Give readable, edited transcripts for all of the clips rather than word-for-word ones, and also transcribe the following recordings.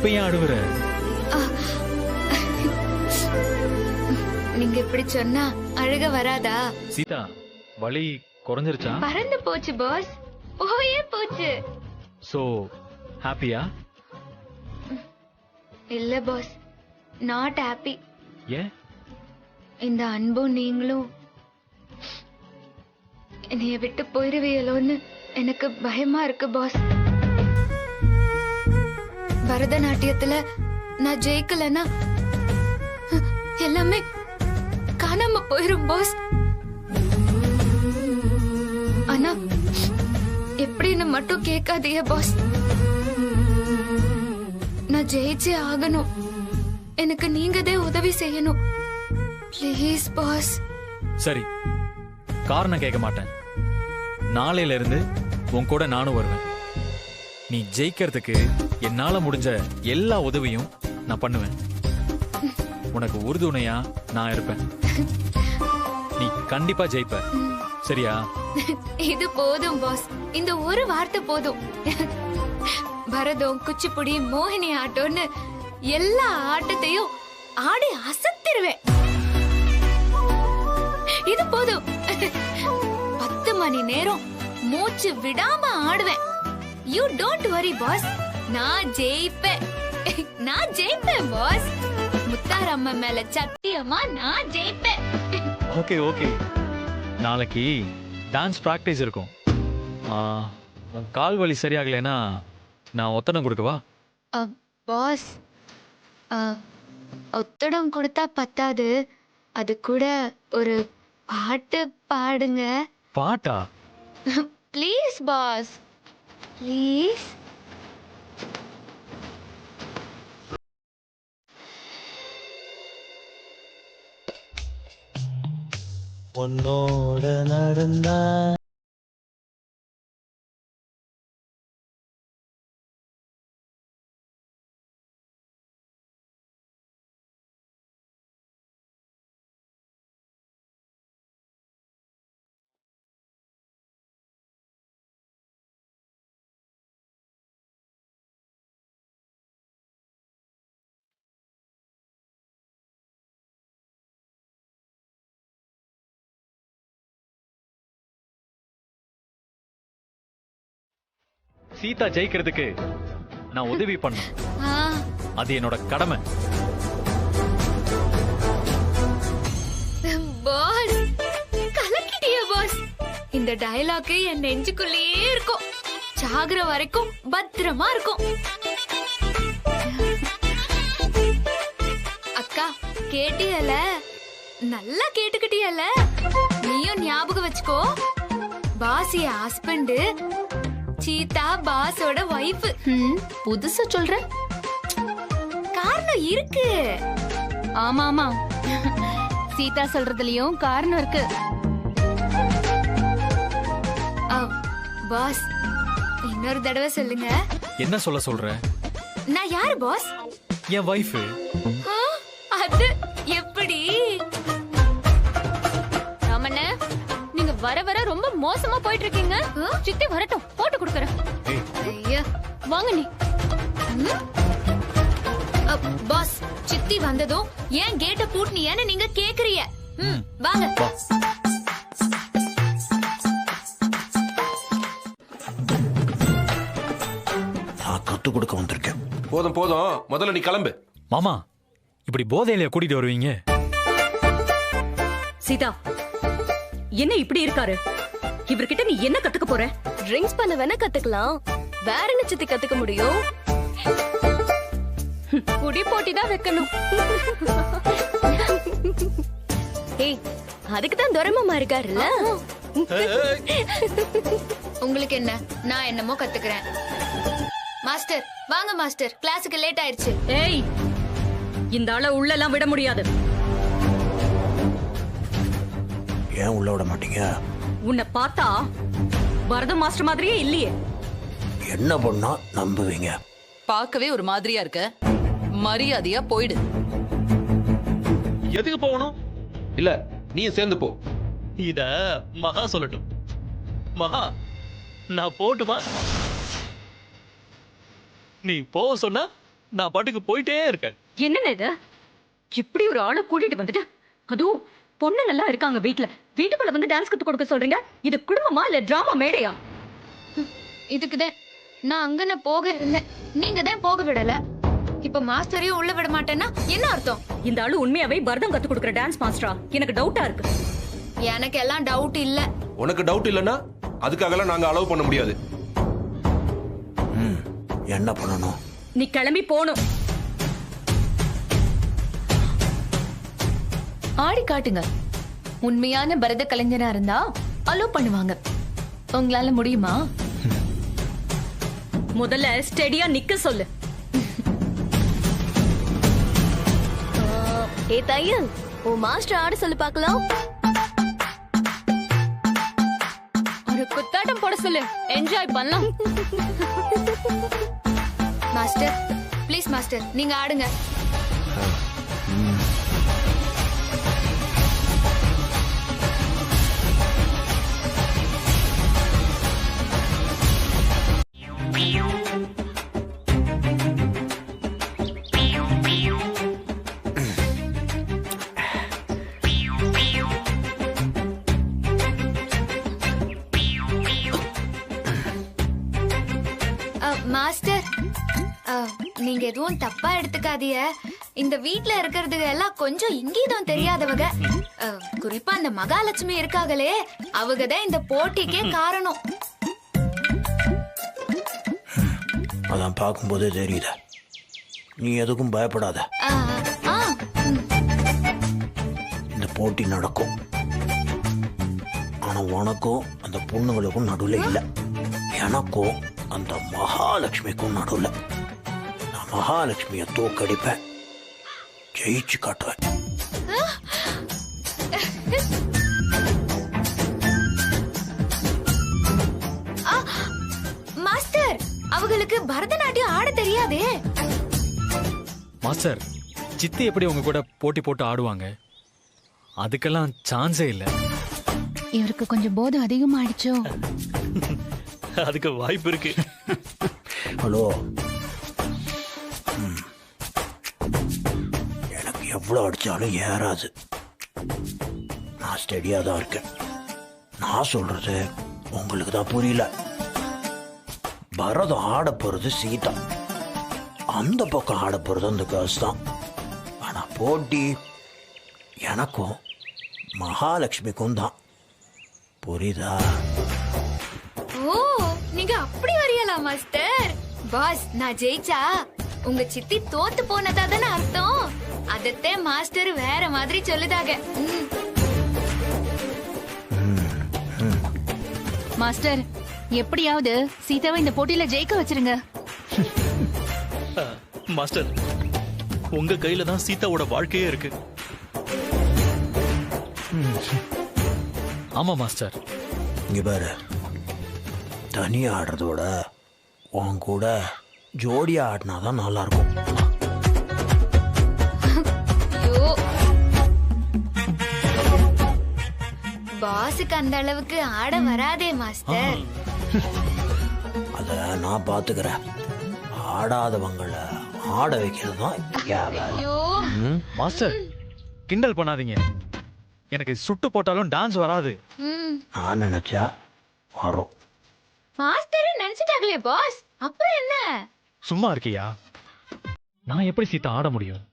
இப்ப ஏன் அழுவுற? நீங்க இப்படி சொன்னா அழுக வராதா? சீதா, வலி குறைஞ்சிருச்சா? பறந்து போச்சு பாஸ், போயே போச்சு. சோ ஹாப்பியா? இல்ல பாஸ், நாட் ஹாப்பி. ஏன்? இந்த அன்பும் நீங்களும் என்னைய விட்டு போயிருவீங்களோன்னு எனக்கு பயமா இருக்கு பாஸ். பரதநாட்டியத்துல நான் ஜெயிக்கலன்னா எல்லாமே காணாம போயிரும் பாஸ். ஆனா எப்படின்னு மட்டும் கேட்காதீங்க பாஸ். நான் ஜெயிச்சே ஆகணும். எனக்கு நீங்கதான் உதவி செய்யணும் ப்ளீஸ் பாஸ். சரி, காரணம் கேட்க மாட்டேன். நாளையில இருந்து உன் கூட நானும் வருவேன். நீ ஜெயிக்கிறதுக்கு என்னால முடிஞ்ச எல்லா உதவியும் நான் பண்ணுவேன். உனக்கு உறுதுணையா நான் இருப்பேன். நீ கண்டிப்பா ஜெயிப்ப, சரியா? இது போதும் பாஸ், இந்த ஒரு வார்த்தை போதும். பரதம், குச்சிப்புடி, மோகினி ஆட்டம்னு எல்லா ஆட்டத்தையும் ஆடி அசத்திருவேன். இது போதும். 10 மணி நேரம் மூச்சு விடாம ஆடுவேன். யூ டோன்ட் வரி பாஸ், நான் ஜெயிப்பேன். நான் ஜெயிப்பேன் பாஸ். முத்தாரம்மா மேல சத்தியமா நான் ஜெயிப்பேன். ஓகே ஓகே, நாளைக்கு டான்ஸ் பிராக்டிஸ் இருக்கும். உன் கால் வலி சரியாகலைன்னா நான் ஒத்தடம் கொடுக்கவா? பாஸ், ஒத்தடம் கொடுத்தா பத்தாது, அது கூட ஒரு பாட்டு பாடுங்க. பாட்டா? Please boss, please. உன்னோட நடந்தா சீதா ஜெயிக்கிறதுக்கு நான் உதவி பண்ணேன். அது என்னோட கடமை. பாஸ், கலக்கிட்டிய பாஸ். இந்த டயலாக் என் நெஞ்சுக்குள்ளேயே இருக்கும். சாகுற வரைக்கும் பத்திரமா இருக்கும். அக்கா, கேட்டியல? நல்லா கேட்டுக்கிட்டியல? நீயும் ஞாபகம் வச்சுக்கோ. பாஸ் என் ஹஸ்பண்ட், சீதா பாஸோட வைஃப். புதுசா சொல்ற? காரணம் இருக்கு. ஆமா ஆமா, சீதா சொல்றதுலயும் காரணம் இருக்கு. பாஸ், இன்னொரு தடவை சொல்லுங்க. என்ன சொல்ல சொல்ற? நான் யாரு பாஸ்? என் வைஃப். அது எப்படி? ராமண்ண, நீங்க வர வர ரொம்ப மோசமா போயிட்டு இருக்கீங்க. சித்தி வரட்டும், போட்டு கொடுக்கறேன். ஐயா, வாங்க நீ. பாஸ், சித்தி வந்ததும் ஏன் கேட்ட பூட்டினியன்னு நீங்க கேக்குறீங்க. வாங்க. நான் கத்து கொடுக்க வந்திருக்கேன். போதும் போதும், முதல்ல நீ கிளம்பு. மாமா, இப்படி போதையில கூட்டிட்டு வருவீங்க? சீதா, என்ன இப்படி இருக்காரு? இவர்கிட்ட நீ என்ன கத்துக்க போற? ட்ரிங்க்ஸ் பண்ண வேணா கத்துக்கலாம், வேற என்ன சித்தி கத்துக்க முடியும்? குடி போட்டி தான் வைக்கணும். ஏய், அதுக்கு தான் துரைமாமா இருக்காருல்ல. உங்களுக்கு என்ன, நான் என்னமோ கத்துக்கிறேன். மாஸ்டர் வாங்க மாஸ்டர், கிளாஸுக்கு லேட் ஆயிருச்சு. ஏய், இந்த ஆள உள்ளெல்லாம் விட முடியாது. ஏன் உள்ள விட மாட்டீங்க? உன்னை பார்த்தா பரத மாஸ்டர் மாதிரியே இல்லையே. என்ன பண்ணா நம்புவீங்க? பார்க்கவே ஒரு மாதிரியா இருக்க. மரியாதையா போயிடு. எதுக்கு போகணும்? இல்ல, நீயும் சேர்ந்து போ. இத மகா சொல்லட்டும். மகா, நான் போட்டுமா? நீ போக சொன்னா நான் பாட்டுக்கு போயிட்டே இருக்கேன். என்னன்னு இது? இப்படி ஒரு ஆளை கூட்டிட்டு வந்துட்டு அதுவும் பொண்ணுங்க எல்லாம் இருக்காங்க வீட்டுக்குள்ள வந்து டான்ஸ் கத்து கொடுக்க சொல்றீங்க. இது குடும்பமா இல்ல டிராமா மேடையா? இதுக்குதான் நான் அங்கன போக இருந்தேன், நீங்க தான் போக விடல. இப்ப மாஸ்டரையும் உள்ள விட மாட்டேன்னா என்ன அர்த்தம்? இந்த ஆளு உண்மையாவே பரதம் கத்து கொடுக்குற டான்ஸ் மாஸ்டரா? எனக்கு டவுட்டா இருக்கு. எனக்கு எல்லாம் டவுட் இல்ல. உனக்கு டவுட் இல்லைன்னா அதுக்காகலாம் நாங்க அலோவ் பண்ண முடியாது. என்ன பண்ணணும்? நீ கிளம்பி போணும். ஆடி காட்டுங்க. உண்மையான பரத கலைஞரா இருந்தா அலோ பண்ணுவாங்க. உங்களால முடியுமா? முதல்ல ஸ்டெடியா நிக்க சொல்லு. ஏ தையல், உன் மாஸ்டர் ஆட சொல்லு பார்க்கலாம். ஒரு குத்தாட்டம் போட சொல்லு, என்ஜாய் பண்ணலாம். மாஸ்டர் ப்ளீஸ் மாஸ்டர், நீங்க ஆடுங்க. மாஸ்டர், நீங்க எதுவும் தப்பா எடுத்துக்காதீங்க. இந்த வீட்ல இருக்கிறது எல்லாம் கொஞ்சம் இங்கீதம் தெரியாதவங்க. குறிப்பா அந்த மகாலட்சுமி இருக்காங்களே, அவங்கதான் இந்த போட்டிக்கே காரணம். அதான் பார்க்கும்போதே தெரியுத. நீ எதுக்கும் பயப்படாத. இந்த போட்டி நடக்கும். ஆனா உனக்கும் அந்த பொண்ணுங்களுக்கும் நடுவுல இல்ல, எனக்கும் அந்த மகாலட்சுமிக்கும் நடுவுல. நான் மகாலட்சுமிய தோக்கடிப்பேன், ஜெயிச்சு காட்டுவேன். மாஸ்டர், அவங்களுக்கு பரதநாட்டியம் ஆட தெரியாதே. மாஸ்டர், சித்தி எப்படி உங்க கூட போட்டி போட்டு ஆடுவாங்க? அதுக்கெல்லாம் சான்ஸே இல்ல. இவருக்கு கொஞ்சம் போதை அதிகமாயிடுச்சோ? அதுக்கு வாய்ப்பு இருக்கு. ஹலோ, எனக்கு எவ்வளவு அடிச்சாலும் ஏறாது. நான் ஸ்டெடியா தான் இருக்கேன். நான் சொல்றது உங்களுக்கு தான் புரியல. பரதம் ஆட போறது சீதா, அந்த பக்கம் ஆட போறது அந்த கேர்ள்ஸ் தான். ஆனா போட்டி எனக்கும் மகாலட்சுமிக்கும் தான். புரியுதா? ஓ, நீங்க அப்படி வரையலா மாஸ்டர். பாஸ், நான் ஜெயிச்சா உங்க சித்தி தோத்து போனதா தானே அர்த்தம். அதத்தே மாஸ்டர் வேற மாதிரி சொல்லுதாங்க. மாஸ்டர், எப்படியாவது சீதாவை இந்த போட்டியில ஜெயிக்க வச்சிருங்க. மாஸ்டர், உங்க கையில தான் சீதாவோட வாழ்க்கையே இருக்கு. ஆமா மாஸ்டர். இங்க பாரு, தனியா ஆடுறதோட உன் கூட ஜோடியா ஆடினாதான் நல்லா இருக்கும். ஐயோ, பாஸுக்கு அந்த அளவுக்கு ஆட வராதே மாஸ்டர். அத நான் பாத்துக்கிறேன். ஆடாதவங்கள ஆட வைக்கிறது தான் என் வேலை. ஐயோ மாஸ்டர், கிண்டல் பண்ணாதீங்க. எனக்கு சுட்டு போட்டாலும் டான்ஸ் வராது. நான் நினைச்சா வரும். மாஸ்டர் நினைச்சிட்டாங்களே பாஸ், அப்புறம் என்ன? சும்மா இருக்கியா? நான் எப்படி சீதா ஆட முடியும்?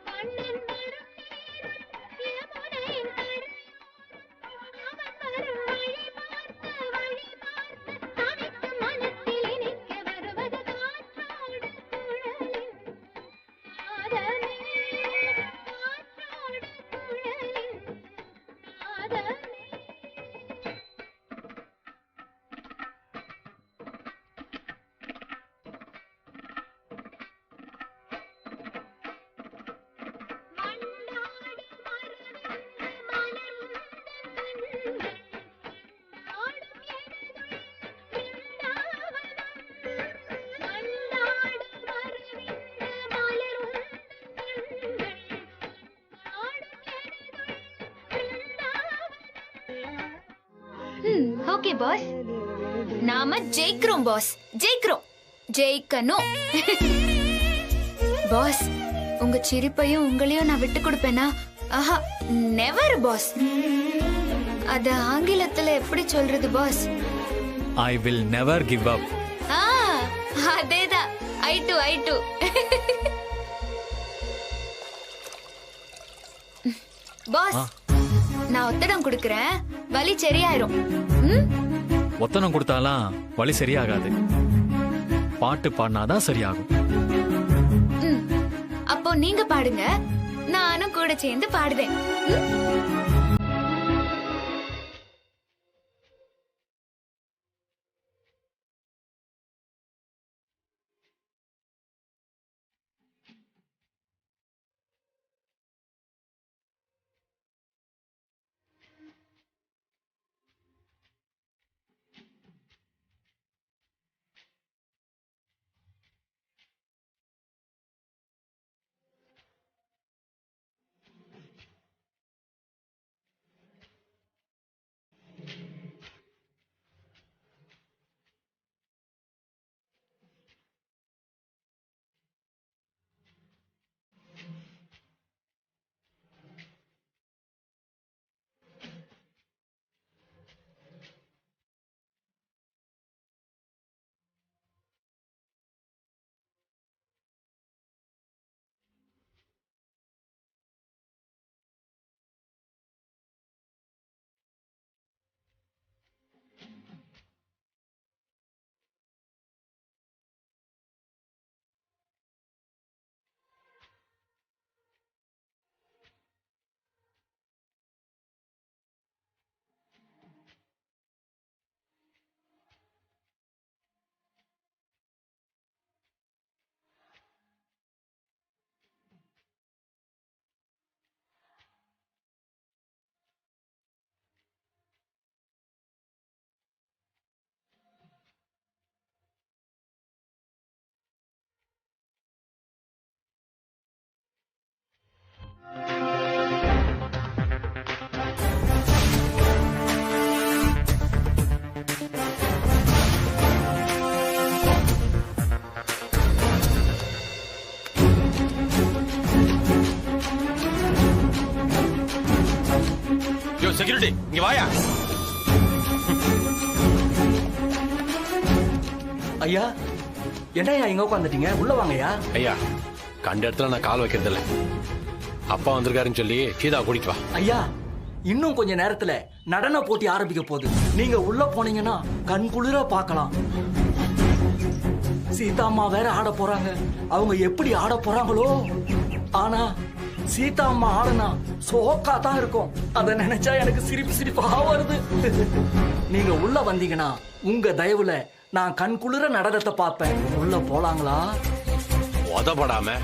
மன்னன் வரும் நேரம் யமுனை கடல் அவன் வரும் வழி ஓகே பாஸ், நாம ஜெயிக்கிறோம் பாஸ், ஜெயிக்கிறோம், ஜெயிக்கணும். பாஸ், உங்க சிரிப்பையும் உங்களையும் நான் விட்டு கொடுப்பேனா? ஆஹா, நெவர் பாஸ். அத ஆங்கிலத்துல எப்படி சொல்றது boss? I will never give up. அதேதான், ஐ டு. பாஸ், நான் ஒத்தடம் கொடுக்கறேன், வலி சரியாயிரும். ஒத்தனம் கொடுத்தாலாம் வலி சரியாகாது. பாட்டு பாடினாதான் சரியாகும். அப்போ நீங்க பாடுங்க, நானும் கூட சேர்ந்து பாடுவேன். செக்யூரிட்டி, இங்க வாயா. ஐயா, என்னையா இங்க உட்காந்துட்டீங்க? உள்ள வாங்கய்யா. ஐயா, கண்ட இடத்துல நான் கால் வைக்கிறது இல்ல. அப்பா வந்திருக்காருன்னு சொல்லி சீதா கூட்டிட்டு வா. ஐயா, இன்னும் கொஞ்ச நேரத்துல நடன போட்டி ஆரம்பிக்க போகுது. நீங்க உள்ள போனீங்கன்னா கண் குளிர பார்க்கலாம். சீதாம்மா வேற ஆட போறாங்க. அவங்க எப்படி ஆட போறாங்களோ. ஆனா சீதா அம்மா ஆடுனா சோக்கா தான் இருக்கும். அத நினைச்சா எனக்கு சிரிப்பா வருது. நீங்க உள்ள வந்தீங்கன்னா உங்க தயவுல நான் கண் குளிர நடனத்தை பார்ப்பேன். உள்ள போலாங்களா? உதப்படாம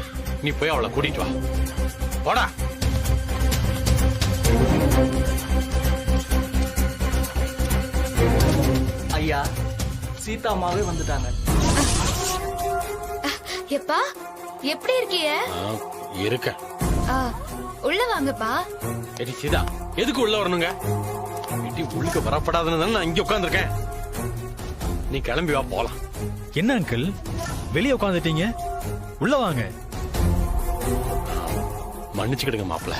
நீ போய் அவளை கூட்டிட்டு வா. போடா. ஐயா, சீதா அம்மாவே வந்துட்டாங்க. எப்பா, எப்படி இருக்கீங்க? இருக்க. உள்ள வாங்கப்பா. சரி சீதா, எதுக்கு உள்ள வரணுங்க? வீட்டு உள்ளுக்கு வரப்படாதுன்னு நான் இங்க உட்கார்ந்துருக்கேன். நீ கிளம்பி வா, போலாம். என்ன அங்கிள், வெளியே உட்காந்துட்டீங்க? உள்ள வாங்க. மன்னிச்சுக்கிடுங்க மாப்பிள்ள,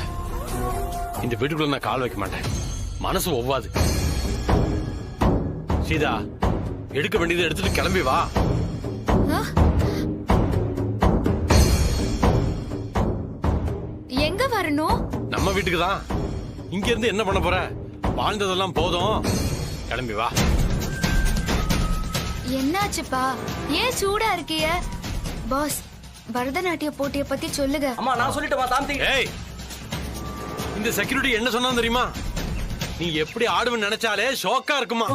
இந்த வீட்டுக்குள்ள நான் கால் வைக்க மாட்டேன். மனசு ஒவ்வாது. சீதா, எடுக்க வேண்டியதை எடுத்துட்டு கிளம்பி வா. எங்க வரணும்? நம்ம வீட்டுக்கு தான். இங்க இருந்து என்ன பண்ண போற? வாழ்ந்ததெல்லாம் போதும், கிளம்பி வா. என்னாச்சுப்பா, ஏன் சூடா இருக்கீங்க? பாஸ், பரதநாட்டிய போட்டியை பத்தி சொல்லுங்க. அம்மா, நான் சொல்லிட்டேமா தாந்தி. ஏய், இந்த செக்யூரிட்டி என்ன சொன்னா தெரியுமா? நீ எப்படி ஆடுவேன்னு நினைச்சாலே ஷோக்கா இருக்குமா.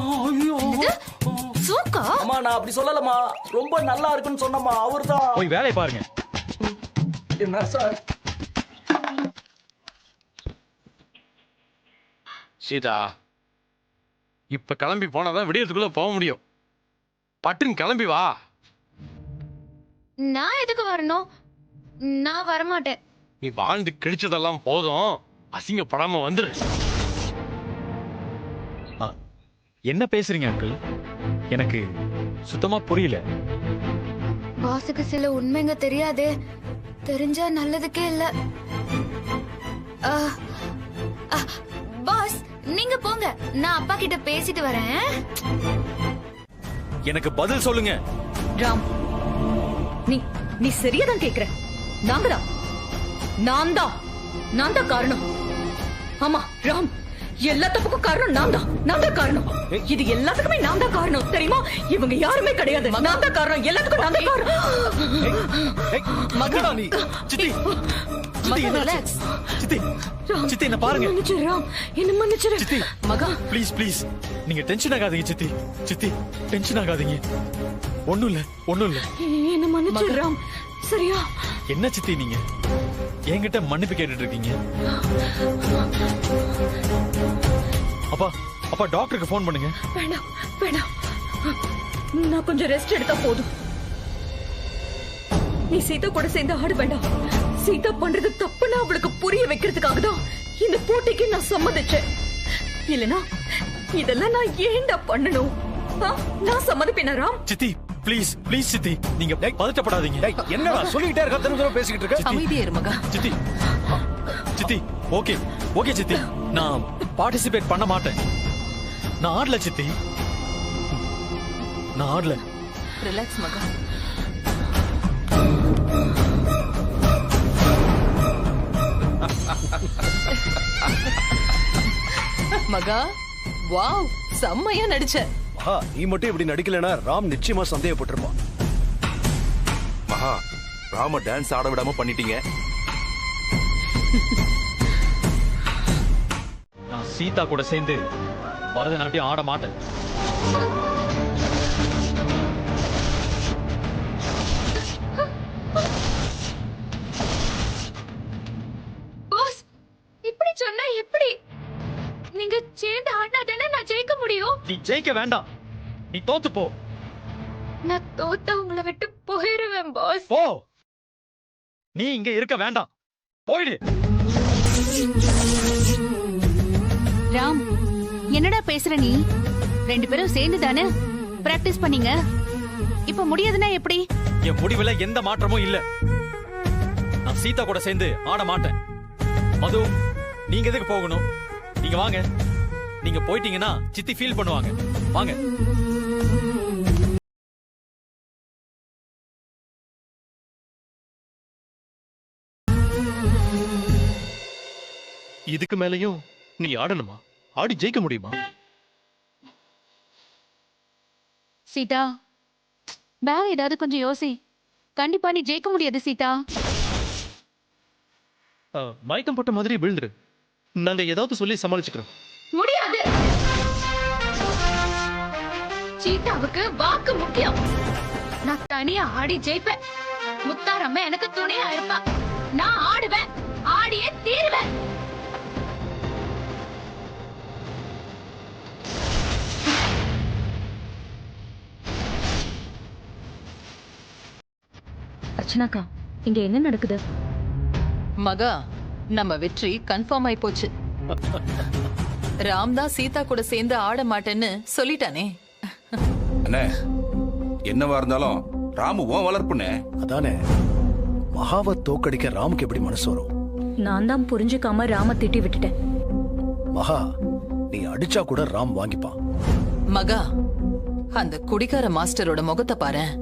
சோக்கா? அம்மா, நான் அப்படி சொல்லலமா. ரொம்ப நல்லா இருக்குன்னு சொன்னமா. அவர்தான். போய் வேலையை பாருங்க. என்ன சார்? சீதா, இப்ப கிளம்பி போனாதான் விடியறதுக்குள்ள போக முடியும். பட்டுன்னு கிளம்பி வா. நான் எதுக்கு வரணும்? நான் வரமாட்டேன். நீ வாழ்ந்து கிழிச்சதெல்லாம் போதும், அசிங்கப்படாம வந்துரு. என்ன பேசுறீங்க அங்கிள்? எனக்கு சுத்தமா புரியல. பாஸுக்கு சில உண்மைங்க தெரியாதே. தெரிஞ்சா நல்லதுக்கே இல்ல. பாஸ் நீங்க போங்க, நான் அப்பா கிட்ட பேசிட்டு வரேன். எனக்கு பதில் சொல்லுங்க. ராம், நீ சரியாதான் கேக்குற. நான் தான் காரணம். ஆமா ராம், எல்லா தப்புக்கும் காரணம் நான் தான் காரணம். இது எல்லாத்துக்குமே நான் தான் காரணம், தெரியுமா? இவங்க யாருமே கிடையாது. நான் தான் காரணம், எல்லாத்துக்கும் நான் தான் காரணம். மகடா நீ. சித்தி ரிலாக்ஸ். சித்தி என்ன பாருங்க. ராம், என்ன மன்னிச்சிரு. சித்தி மகா ப்ளீஸ் நீங்க டென்ஷன் ஆகாதீங்க சித்தி டென்ஷன் ஆகாதீங்க. ஒண்ணும் இல்ல. என்ன மன்னிச்சிரு ராம், சரியா? என்ன சித்தி நீங்க என்கிட்ட மன்னிப்பு கேட்டுட்டு இருக்கீங்க? அப்பா டாக்டருக்கு ஃபோன் பண்ணுங்க. வேண்டாம், நான் கொஞ்சம் ரெஸ்ட் எடுத்தா போதும். நீ சீதா கூட சேர்ந்து ஆட வேண்டாம். சீதா பண்றது தப்புன்னு அவளுக்கு புரிய வைக்கிறதுக்காக தான் இந்த போட்டிக்கு நான் சம்மதிச்சேன். இல்லனா இதெல்லாம் நான் ஏன்டா பண்ணணும்? நான் சம்மதிப்பேனா ராம்? சித்தி ப்ளீஸ் சித்தி நீங்க பதட்டப்படாதீங்க. என்னடா சொல்லிக்கிட்டே இருக்க, திரும்ப பேசிக்கிட்டு இருக்க. அமைதியா இரு மகா. சித்தி ஓகே சித்தி, நான் பார்ட்டிசிபேட் பண்ண மாட்டேன். நான் ஆடல சித்தி, நான் ஆடல. ரிலாக்ஸ் மகா. மகா வாவ், செம்மையா நடிச்ச. நீ மட்டும் இப்படி நடிக்கலனா ராம் நிச்சயமா சந்தேகப்பட்டிருப்பான். மகா, ராம டான்ஸ் ஆட விடாம பண்ணிட்டீங்க. நான் சீதா கூட சேர்ந்து பரதநாட்டியம் ஆட மாட்டேன். பாஸ் இப்படி சொன்னா எப்படி? நீங்க சேர்ந்து ஆடினா தானே நான் ஜெயிக்க முடியும். நீ ஜெயிக்க வேண்டாம், நீ தோத்து போ. நான் தோத்தா உங்களை விட்டு போயிடுவேன் பாஸ். போ, நீ இங்க இருக்க வேண்டாம், போயிடு. ராம், என்னடா பேசுற நீ? 2 பேரும் சேர்ந்து தானே பிராக்டிஸ் பண்ணீங்க. இப்ப முடியாதுன்னா எப்படி? என் முடிவுல எந்த மாற்றமும் இல்ல. நான் சீதா கூட சேர்ந்து ஆட மாட்டேன். மது, நீங்க எதுக்கு போகணும்? நீங்க வாங்க. நீங்க போயிட்டீங்கன்னா சித்தி ஃபீல் பண்ணுவாங்க. வாங்க. இதுக்கு மேலயும் நீ ஆடணுமா? ஆடி ஜெயிக்க முடியுமா? சீதா, பேக் ஏதாவது கொஞ்சம் யோசி. கண்டிப்பா நீ ஜெயிக்க முடியாது சீதா. மயக்கம் போட்ட மாதிரி விழுந்துரு. நாங்க ஏதாவது சொல்லி சமாளிச்சுக்கிறோம். முடியாது. சீதாவுக்கு வாக்கு முக்கியம். நான் தனியா ஆடி ஜெயிப்பேன். முத்தாரம்மா எனக்கு துணையா இருப்பா. நான் ஆடுவேன், ஆடியே தீருவேன். அர்ச்சனாக்கா, இங்க என்ன நடக்குது? மகா, நம்ம வெற்றி கன்ஃபார்ம் ஆயி போச்சு. ராம் தான் சீதா கூட சேர்ந்து ஆட மாட்டேன்னு சொல்லிட்டானே. அண்ணே, என்னவா இருந்தாலும் ராமு உன் வளர்ப்புனே. அதானே, மகாவை தோக்கடிக்க ராமுக்கு எப்படி மனசு வரும்? நான் தான் புரிஞ்சுக்காம ராம திட்டி விட்டுட்டேன். மகா, நீ அடிச்சா கூட ராம் வாங்கிப்பான். மகா, அந்த குடிகார மாஸ்டரோட முகத்தை பாரேன்.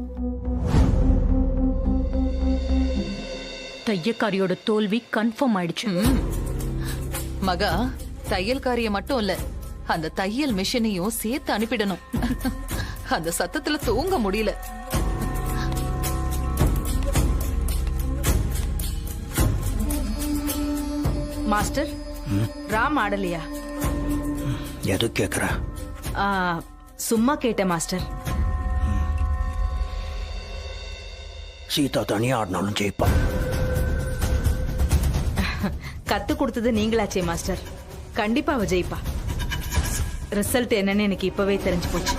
தையக்காரியோட தோல்வி கன்ஃபார்ம் ஆயிடுச்சு. மகா, தையல்காரிய மட்டும் இல்ல, அந்த தையல் மிஷினையும் சேர்த்து அனுப்பிடணும். அந்த சத்தத்துல தூங்க முடியல. மாஸ்டர், ராம் ஆடலையா? எது கேக்குற? சும்மா கேட்டேன் மாஸ்டர். சீதா தனியா ஆடினாலும் ஜெயிப்பான். கத்து கொடுத்தது நீங்களாச்சே மாஸ்டர். கண்டிப்பா அவ ஜெயிப்பா. ரிசல்ட் என்னன்னு எனக்கு இப்பவே தெரிஞ்சு போச்சு.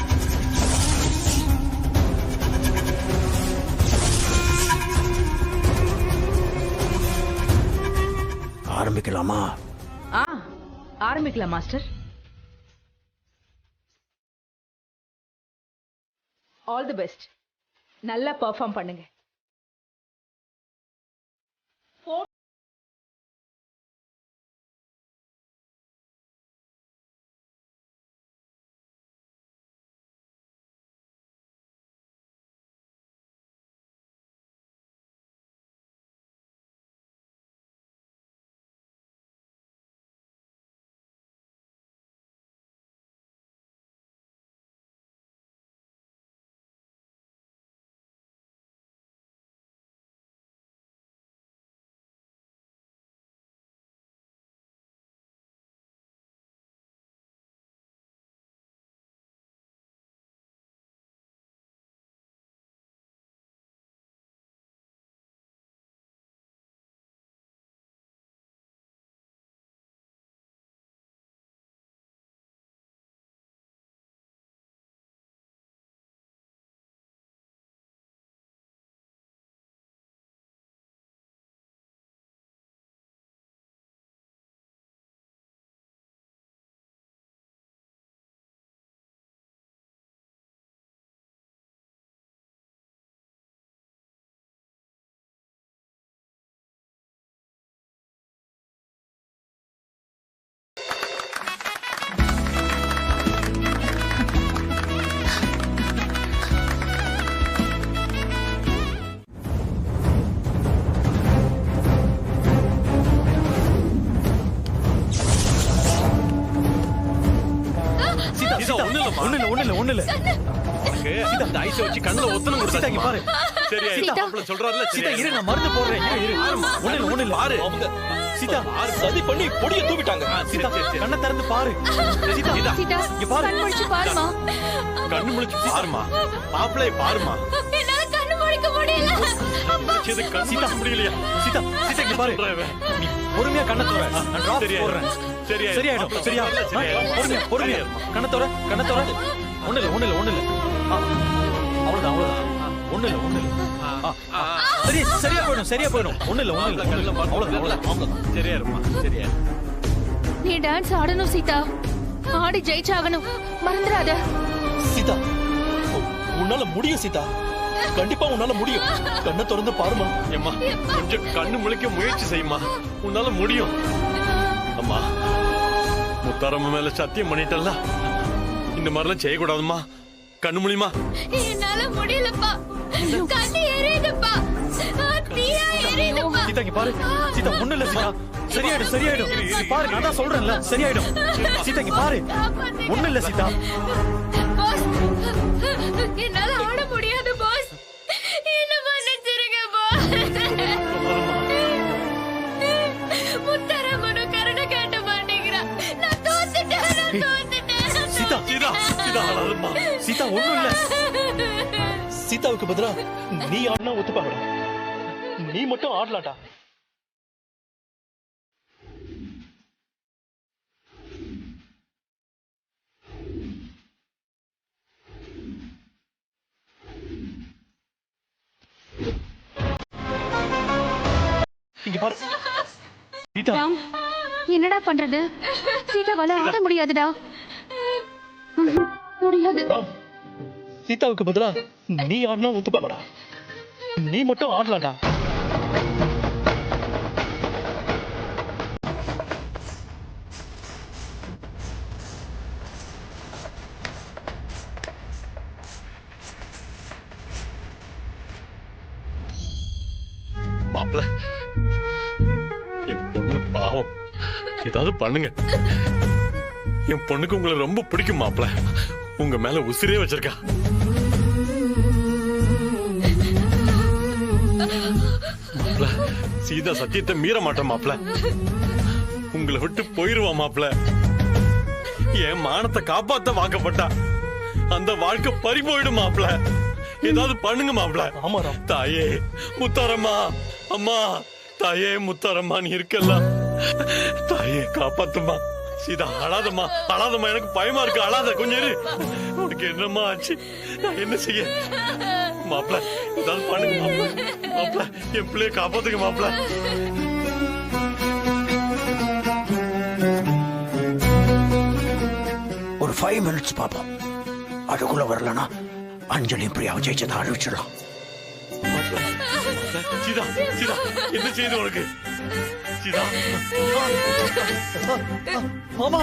ஆரம்பிக்கலாமா? ஆரம்பிக்கலாம் மாஸ்டர். All the best. நல்லா பெர்ஃபார்ம் பண்ணுங்க. ஒண்ணு இல்ல இந்த ஐஸ் வச்சு கண்ணுல ஒத்தனம் கொடுத்தா இங்க பாரு. சரியா மாப்பிள்ள சொல்றாருல. சீதா இரு, நான் மருந்து போடுறேன். இரு ஒண்ணு இல்ல பாரு. சீதா சதி பண்ணி பொடிய தூக்கிட்டாங்க. சீதா கண்ணை திறந்து பாரு. சீதா இங்க பாரு. கண்ணு முழிச்சு பாருமா. கண்ணு முழிச்சு பாருமா. மாப்பிள்ளை பாருமா. என்னால கண்ணு முழிக்க முடியல. சீதா முடியலையா? சீதா இங்க பாரு. நீ பொறுமையா கண்ணை தோற. நான் டிராப் போடுறேன். சரியாயிடும். சரியா? பொறுமையா கண்ணை தோற. ஒண்ணு இல்ல அவ்வளவுதான். ஒண்ணு இல்ல. சரியா போயிடும். ஒண்ணு இல்ல அவ்வளவுதான். சரியா இருமா. சரியா. நீ டான்ஸ் ஆடணும் சீதா. ஆடி ஜெயிச்சாகணும். மறந்துடாத. சீதா உன்னால முடியும் சீதா. கண்டிப்பா உன்னால முடியும். கண்ணை திறந்து பாருமா. ஏம்மா கொஞ்சம் கண்ணு முழிக்க முயற்சி செய்யுமா. உன்னால முடியும். அம்மா முத்தாரம்மா மேல சத்தியம் பண்ணிட்டல்ல, இந்த மாதிரிலாம் செய்யக்கூடாதுமா. கண்ணு முழிமா. என்னால முடியலப்பா. கண்ணு எரியுதுப்பா. தீயா எரியுதுப்பா. சீதா இங்க பாரு. சீதா ஒண்ணு இல்ல சீதா. சரியாயிடும். நீ பாரு, நான் தான் சொல்றேன்ல. சரியாயிடும். சீதா இங்க பாரு. ஒண்ணு இல்ல சீதா. பாஸ், என்னால ஆட முடியாது பாஸ். என்ன மன்னிச்சிருங்க பாஸ். முத்தரமனு கருணை காட்ட மாட்டேங்கிறா. நான் தோத்துட்டேன். சீதா அழாதம்மா. சீதா ஒண்ணும் இல்ல. சீதாவுக்கு பதிலா நீ ஆடினா ஒத்துப்பாங்கடா. நீ மட்டும் ஆடலாட்டா. இங்க பாரு சீதா. என்னடா பண்றது? சீதாவால ஆட முடியாதுடா. முடியாது. சீதாவுக்கு பதிலா நீ ஆடினா ஒத்துப்பாங்கடா. நீ மட்டும் ஆடலாட்டா. மாப்பிள்ள என் பொண்ணு பாவம், ஏதாவது பண்ணுங்க. என் பொண்ணுக்கு உங்களை ரொம்ப பிடிக்கும் மாப்பிள்ள. உங்க மேல உசிரே வச்சிருக்கா. மாப்பிள்ள சீதா சத்தியத்தை மீற மாட்டேன் மாப்பிள்ள. உங்களை விட்டு போயிருவா மாப்பிள்ள. என் மானத்தை காப்பாத்த வாக்கப்பட்டா. அந்த வாழ்க்கை பறி போயிடும் மாப்பிள்ள. ஏதாவது பண்ணுங்க மாப்பிள்ள. தாயே முத்தாரம்மா, அம்மா தாயே முத்தாரம்மா, நீ இருக்கல. தாயே காப்பாத்துமா. சீதா அழாதம்மா. எனக்கு பயமா இருக்கு. அழாத, கொஞ்சம் இரு. உனக்கு என்னம்மா ஆச்சு? நான் என்ன செய்ய? மாப்பிள்ள ஏதாவது பண்ணுங்க மாப்பிள்ள. என் பிள்ளைய காப்பாத்துங்க மாப்பிள்ள. ஒரு 5 minutes பாப்போம். அதுக்குள்ள வரலனா அஞ்சலி பிரியாவை ஜெயிச்சதை அறிவிச்சிடலாம். சீதா சீதா என்ன செய்யுது உனக்கு? சீதா மாமா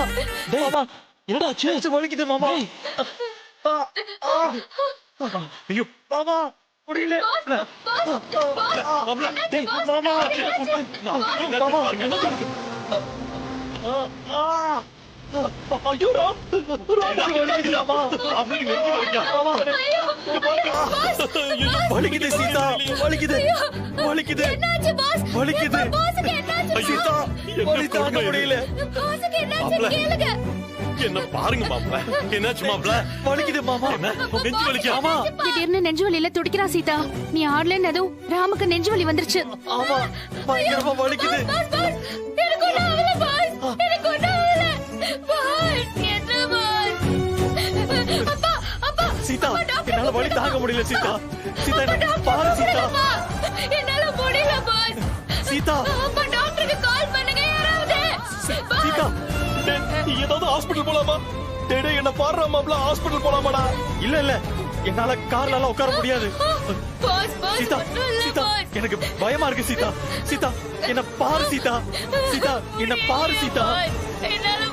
டேய் மாமா என்னடா ஆச்சு? வலிக்குது மாமா. ஐயோ மாமா முடியல. டேய் மாமா ஐயோ ராம் வலிக்குது சீதா, வலிக்குது வலிக்குது என்னாச்சு பாஸ்? வலிக்குது. பாஸ்க்கு என்னாச்சு? சீதா வலி தாங்க முடியல. பாஸ்க்கு என்னாச்சு மாப்ள. கேளுங்க. என்ன பாருங்க மாப்ள. என்னாச்சு மாப்ள? வலிக்குது மாமா. என்ன நெஞ்சு வலிக்கா? ஆமா திடீர்னு நெஞ்சு வலியில துடிக்கிறா சீதா. நீ ஆடலன்னு அதுவும் ராமுக்கு நெஞ்சு வலி வந்துருச்சு. ஆமா பயங்கரமா வலிக்குது. பாஸ் பாஸ் எனக்கு ஒண்ணும் ஆகல பாஸ். எனக்கு ஒண்ணும் ஆகல. பாஸ் என்ன பாஸ்? அப்பா அப்பா சீதா அப்பா, டாக்டர் என்னால வலி தாங்க முடியல சீதா. சீதா அப்பா, என்ன டாக்டர் பாரு சீதா. கூப்பிடுங்கப்பா. என்னால முடியல பாஸ். சீதா அப்பா டாக்டருக்கு கால் பண்ணுங்க யாராவது. பாஸ். சீதா நீ ஏதாவது ஹாஸ்பிடல் போலாமா? டேய் டேய் என்ன பாடுறா மாப்ள ஹாஸ்பிடல் போலாமாடா? இல்ல இல்ல என்னால கார்ல எல்லாம் உட்கார முடியாது. பாஸ் பாஸ் சீதா ஒண்ணும் இல்ல சீதா பாஸ். எனக்கு பயமா இருக்கு சீதா. சீதா என்ன பாரு சீதா. சீதா என்ன பாரு சீதா. பாஸ், என்னால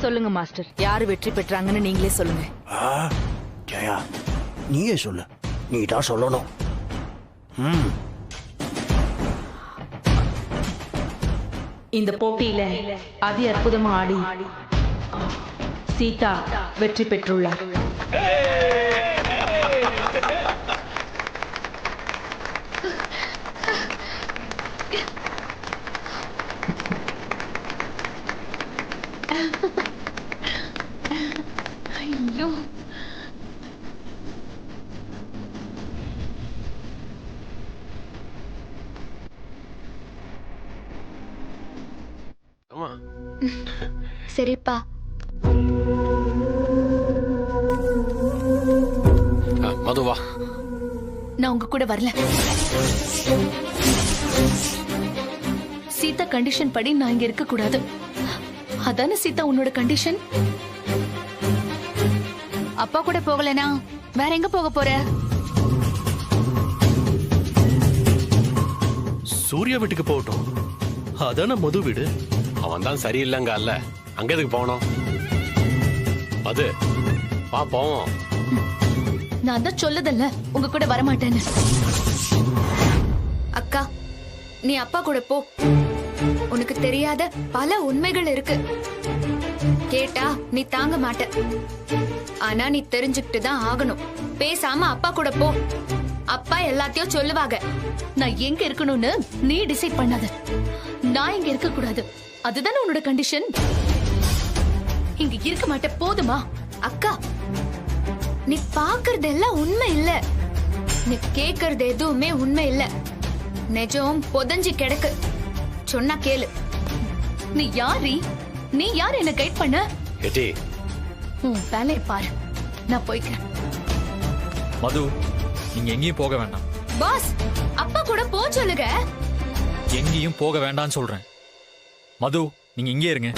சொல்லுங்க மாஸ்டர், யாரு வெற்றி பெற்றாங்கன்னு நீங்களே சொல்லுங்க. ஜெயா நீயே சொல்லு. நீ தான் சொல்லணும். இந்த போட்டியில அதி அற்புதமா ஆடி சீதா வெற்றி பெற்றுள்ளார். சரிப்பா. மதுவா நான் உங்க கூட வரல. சீதா கண்டிஷன் படி நான் இங்க இருக்க கூடாது. அதானே சீதா உன்னோட கண்டிஷன்? அப்பா கூட போகலனா வேற எங்க போக போற? சூர்யா வீட்டுக்கு போகட்டும். அதான மது வீடு. அவன் தான் சரியில்லைங்க. அல்ல அங்க எதுக்கு போகணும்? அது வா போவோம். நான் தான் சொல்லதல்ல உங்க கூட வரமாட்டேன்னு. அக்கா நீ அப்பா கூட போ. உனக்கு தெரியாத பல உண்மைகள் இருக்கு. கேட்டா நீ தாங்க மாட்ட. ஆனா நீ தெரிஞ்சுக்கிட்டு தான் ஆகணும். பேசாம அப்பா கூட போ. அப்பா எல்லாத்தையும் சொல்லுவாங்க. நான் எங்க இருக்கணும்னு நீ டிசைட் பண்ணாத. நான் இங்க இருக்க கூடாது. அதுதானே உன்னோட கண்டிஷன். இங்க இருக்க மாட்ட போதுமா? அக்கா நீ பாக்குறது எல்லாம் உண்மை இல்ல. நீ கேக்குறது எதுவுமே உண்மை இல்ல. நிஜம் புதஞ்சு கிடக்கு. சொன்னா கேளு. நீ யாரி? நீ யார் என்ன கைட் பண்ண? ஏட்டி உன் வேலையை பாரு. நான் போய்க்கிறேன். மது, நீங்க எங்கேயும் போக வேண்டாம். பாஸ், அப்பா கூட போ சொல்லுங்க. எங்கேயும் போக வேண்டாம்னு சொல்றேன். மது, நீங்க இங்கே இருங்க.